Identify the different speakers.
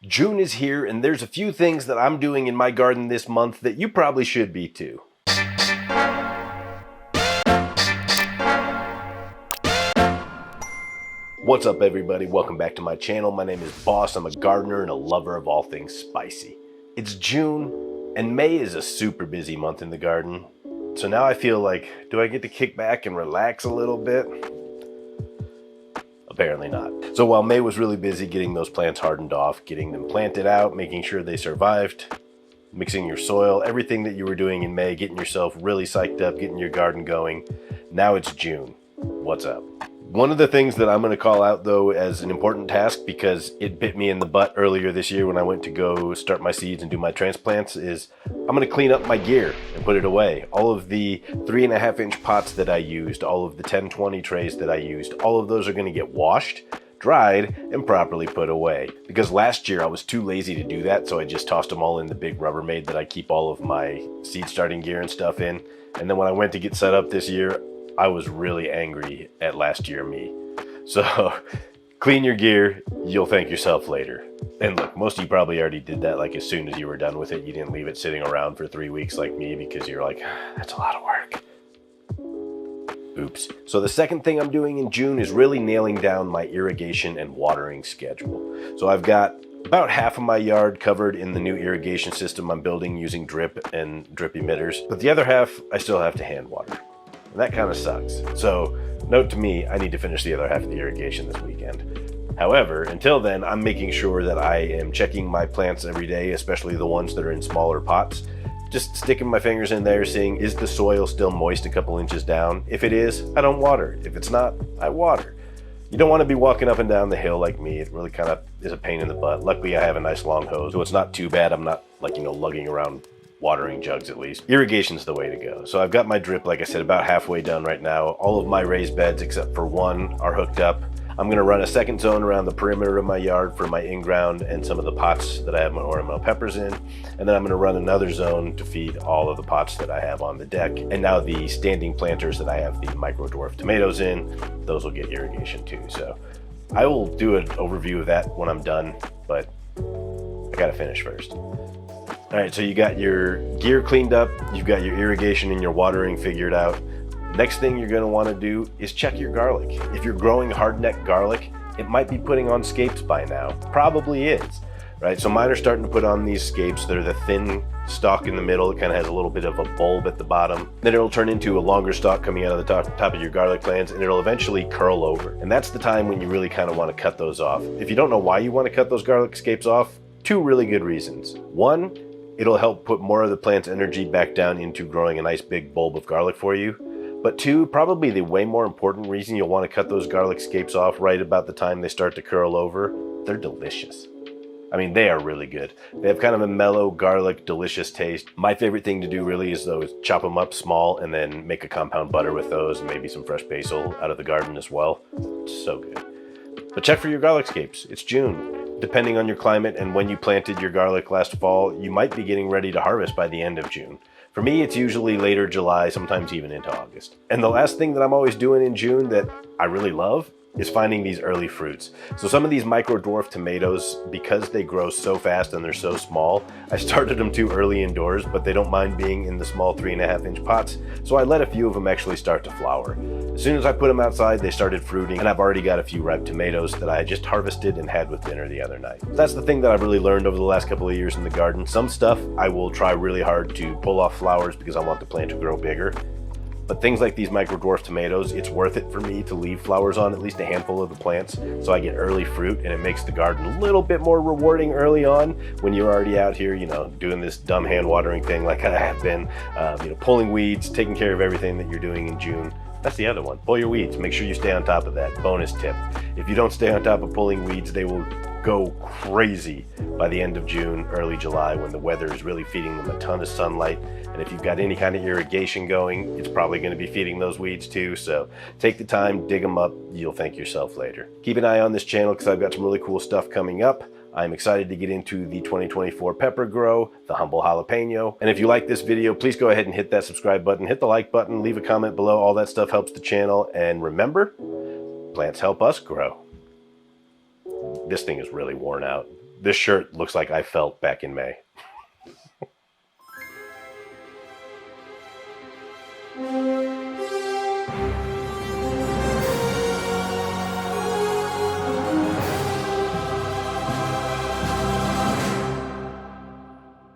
Speaker 1: June is here, and there's a few things that I'm doing in my garden this month that you probably should be too. What's up, everybody? Welcome back to my channel. My name is Boss. I'm a gardener and a lover of all things spicy. It's June, and May is a super busy month in the garden. So now I feel like, do I get to kick back and relax a little bit? Apparently not. So while May was really busy getting those plants hardened off, getting them planted out, making sure they survived, mixing your soil, everything that you were doing in May, getting yourself really psyched up, getting your garden going, now it's June. What's up? One of the things that I'm going to call out, though, as an important task, because it bit me in the butt earlier this year when I went to go start my seeds and do my transplants, is I'm going to clean up my gear and put it away. All of the 3.5-inch pots that I used, all of the 10-20 trays that I used, all of those are going to get washed, dried, and properly put away. Because last year I was too lazy to do that, so I just tossed them all in the big Rubbermaid that I keep all of my seed starting gear and stuff in. And then when I went to get set up this year, I was really angry at last year me. So clean your gear, you'll thank yourself later. And look, most of you probably already did that, like as soon as you were done with it. You didn't leave it sitting around for 3 weeks like me because you're like, that's a lot of work. Oops. So the second thing I'm doing in June is really nailing down my irrigation and watering schedule. So I've got about half of my yard covered in the new irrigation system I'm building using drip and drip emitters, but the other half I still have to hand water. And that kind of sucks. So note to me, I need to finish the other half of the irrigation this weekend. However, until then, I'm making sure that I am checking my plants every day, especially the ones that are in smaller pots. Just sticking my fingers in there, seeing, is the soil still moist a couple inches down? If it is, I don't water. If it's not, I water. You don't want to be walking up and down the hill like me. It really kind of is a pain in the butt. Luckily, I have a nice long hose, so it's not too bad. I'm not like, lugging around watering jugs at least. Irrigation's the way to go. So I've got my drip, like I said, about halfway done right now. All of my raised beds, except for one, are hooked up. I'm going to run a second zone around the perimeter of my yard for my in-ground and some of the pots that I have my ornamental peppers in. And then I'm going to run another zone to feed all of the pots that I have on the deck. And now the standing planters that I have the micro dwarf tomatoes in, those will get irrigation too. So I will do an overview of that when I'm done, but I got to finish first. All right, so you got your gear cleaned up, you've got your irrigation and your watering figured out. Next thing you're gonna wanna do is check your garlic. If you're growing hardneck garlic, it might be putting on scapes by now. Probably is, right? So mine are starting to put on these scapes. They're the thin stalk in the middle. It kind of has a little bit of a bulb at the bottom. Then it'll turn into a longer stalk coming out of the top of your garlic plants, and it'll eventually curl over. And that's the time when you really kind of wanna cut those off. If you don't know why you wanna cut those garlic scapes off, two really good reasons. One, it'll help put more of the plant's energy back down into growing a nice big bulb of garlic for you. But two, probably the way more important reason you'll want to cut those garlic scapes off right about the time they start to curl over, they're delicious. I mean, they are really good. They have kind of a mellow, garlic, delicious taste. My favorite thing to do really is chop them up small and then make a compound butter with those and maybe some fresh basil out of the garden as well. It's so good. But check for your garlic scapes. It's June. Depending on your climate and when you planted your garlic last fall, you might be getting ready to harvest by the end of June. For me, it's usually later July, sometimes even into August. And the last thing that I'm always doing in June that I really love is finding these early fruits. So some of these micro dwarf tomatoes, because they grow so fast and they're so small, I started them too early indoors, but they don't mind being in the small 3.5-inch pots, so I let a few of them actually start to flower. As soon as I put them outside, they started fruiting, and I've already got a few ripe tomatoes that I just harvested and had with dinner the other night. That's the thing that I've really learned over the last couple of years in the garden. Some stuff I will try really hard to pull off flowers because I want the plant to grow bigger. But things like these micro dwarf tomatoes, it's worth it for me to leave flowers on at least a handful of the plants so I get early fruit, and it makes the garden a little bit more rewarding early on when you're already out here, doing this dumb hand watering thing like I have been, pulling weeds, taking care of everything that you're doing in June. That's the other one. Pull your weeds. Make sure you stay on top of that. Bonus tip. If you don't stay on top of pulling weeds, they will go crazy by the end of June, early July, when the weather is really feeding them a ton of sunlight. And if you've got any kind of irrigation going, it's probably going to be feeding those weeds too. So take the time, dig them up. You'll thank yourself later. Keep an eye on this channel because I've got some really cool stuff coming up. I'm excited to get into the 2024 pepper grow, the humble jalapeno. And if you like this video, please go ahead and hit that subscribe button, hit the like button, leave a comment below. All that stuff helps the channel. And remember, plants help us grow. This thing is really worn out. this shirt looks like I felt back in May.